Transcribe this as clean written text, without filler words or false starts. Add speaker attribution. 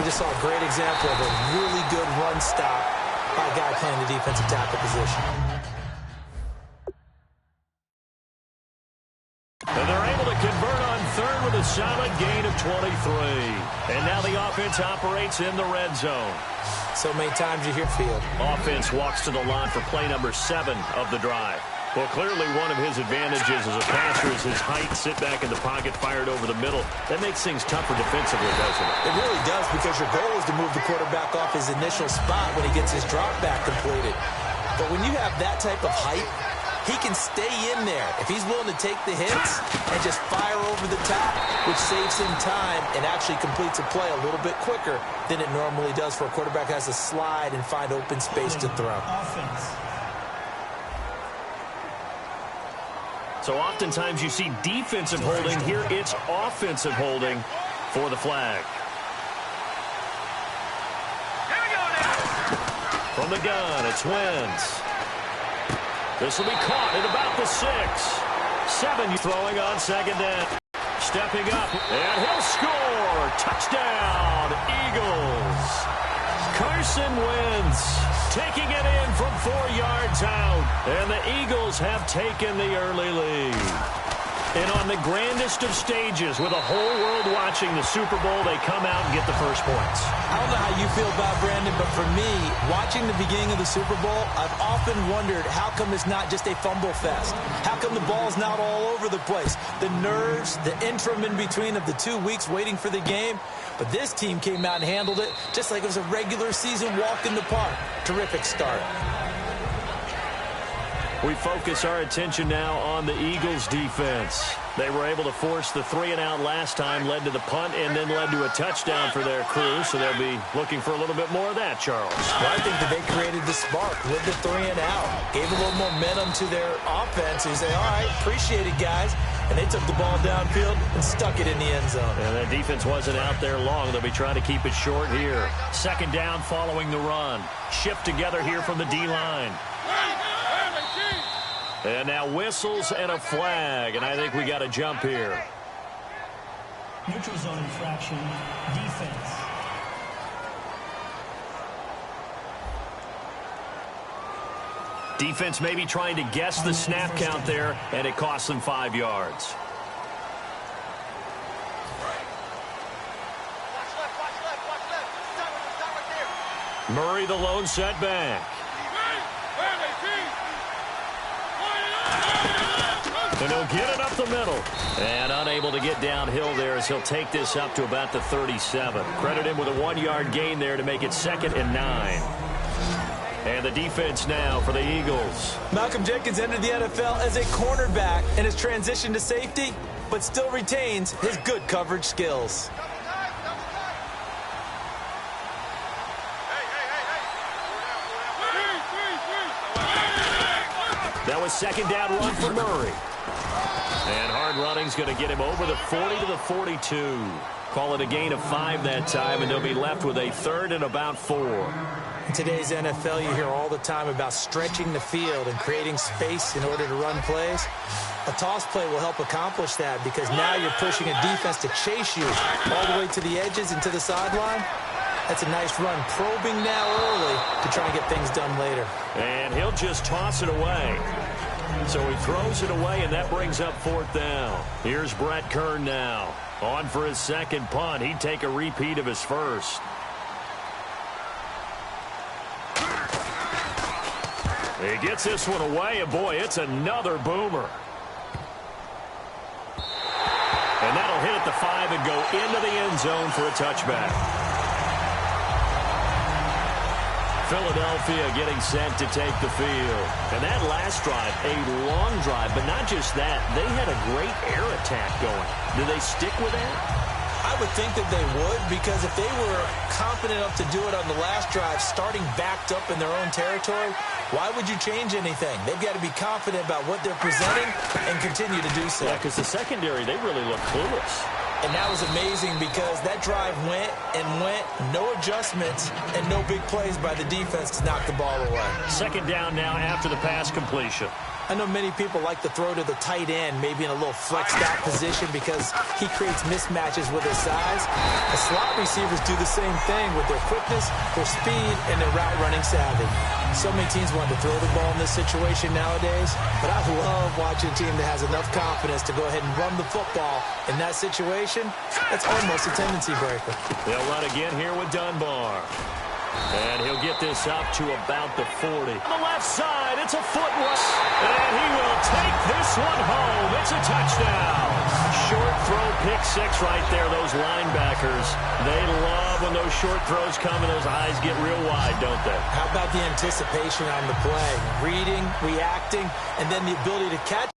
Speaker 1: We just saw a great example of a really good run stop by a guy playing the defensive tackle position.
Speaker 2: And they're able to convert on third with a solid gain of 23. And now the offense operates in the red zone.
Speaker 1: So many times you hear field.
Speaker 2: Offense walks to the line for play number 7 of the drive. Well, clearly one of his advantages as a passer is his height, sit back in the pocket, fired over the middle. That makes things tougher defensively, doesn't it?
Speaker 1: It really does, because your goal is to move the quarterback off his initial spot when he gets his drop back completed. But when you have that type of height, he can stay in there if he's willing to take the hits and just fire over the top, which saves him time and actually completes a play a little bit quicker than it normally does for a quarterback who has to slide and find open space to throw.
Speaker 2: So oftentimes you see defensive holding. Here it's offensive holding for the flag. From the gun, it's Wentz. This will be caught at about the 6. 7 throwing on second down. Stepping up, and he'll score. Touchdown, Eagles. Carson Wentz taking it in from 4 yards out. And the Eagles have taken the early lead. And on the grandest of stages, with a whole world watching the Super Bowl, they come out and get the first points.
Speaker 1: I don't know how you feel about Brandon, but for me, watching the beginning of the Super Bowl, I've often wondered how come it's not just a fumble fest? How come the ball's not all over the place? The nerves, the interim in between of the 2 weeks waiting for the game. But this team came out and handled it just like it was a regular season walk in the park. Terrific start.
Speaker 2: We focus our attention now on the Eagles' defense. They were able to force the 3-and-out last time, led to the punt, and then led to a touchdown for their crew. So they'll be looking for a little bit more of that, Charles.
Speaker 1: Well, I think that they created the spark with the 3-and-out. Gave a little momentum to their offense. They say, all right, appreciate it, guys. And they took the ball downfield and stuck it in the end zone.
Speaker 2: And that defense wasn't out there long. They'll be trying to keep it short here. Second down following the run. Shift together here from the D-line. And now whistles and a flag, and I think we got a jump here.
Speaker 3: Neutral zone infraction, defense.
Speaker 2: Defense maybe trying to guess the snap count there, and it costs them 5 yards. Murray the lone setback. And he'll get it up the middle. And unable to get downhill there as he'll take this up to about the 37. Credit him with a 1-yard gain there to make it 2nd and 9. And the defense now for the Eagles.
Speaker 1: Malcolm Jenkins entered the NFL as a cornerback and has transitioned to safety, but still retains his good coverage skills.
Speaker 2: That was second down run for Murray. And hard running's going to get him over the 40 to the 42. Call it a gain of 5 that time, and they'll be left with a 3rd and about 4.
Speaker 1: In today's NFL, you hear all the time about stretching the field and creating space in order to run plays. A toss play will help accomplish that, because now you're pushing a defense to chase you all the way to the edges and to the sideline. That's a nice run, probing now early to try and get things done later.
Speaker 2: And he'll just toss it away. So he throws it away, and that brings up 4th down. Here's Brett Kern now. On for his second punt. He'd take a repeat of his first. He gets this one away, and boy, it's another boomer. And that'll hit at the 5 and go into the end zone for a touchback. Philadelphia getting set to take the field. And that last drive, a long drive, but not just that. They had a great air attack going. Do they stick with that?
Speaker 1: I would think that they would, because if they were confident enough to do it on the last drive, starting backed up in their own territory, why would you change anything? They've got to be confident about what they're presenting and continue to do so.
Speaker 2: Yeah, because the secondary, they really look clueless.
Speaker 1: And that was amazing, because that drive went and went, no adjustments, and no big plays by the defense to knock the ball away.
Speaker 2: Second down now after the pass completion.
Speaker 1: I know many people like to throw to the tight end, maybe in a little flexed out position because he creates mismatches with his size. The slot receivers do the same thing with their quickness, their speed, and their route running savvy. So many teams want to throw the ball in this situation nowadays, but I love watching a team that has enough confidence to go ahead and run the football. In that situation, that's almost a tendency breaker.
Speaker 2: They'll run again here with Dunbar. And he'll get this up to about the 40. On the left side, it's a foot rush. And he will take this one home. It's a touchdown. Short throw, pick six right there. Those linebackers, they love when those short throws come and those eyes get real wide, don't they?
Speaker 1: How about the anticipation on the play? Reading, reacting, and then the ability to catch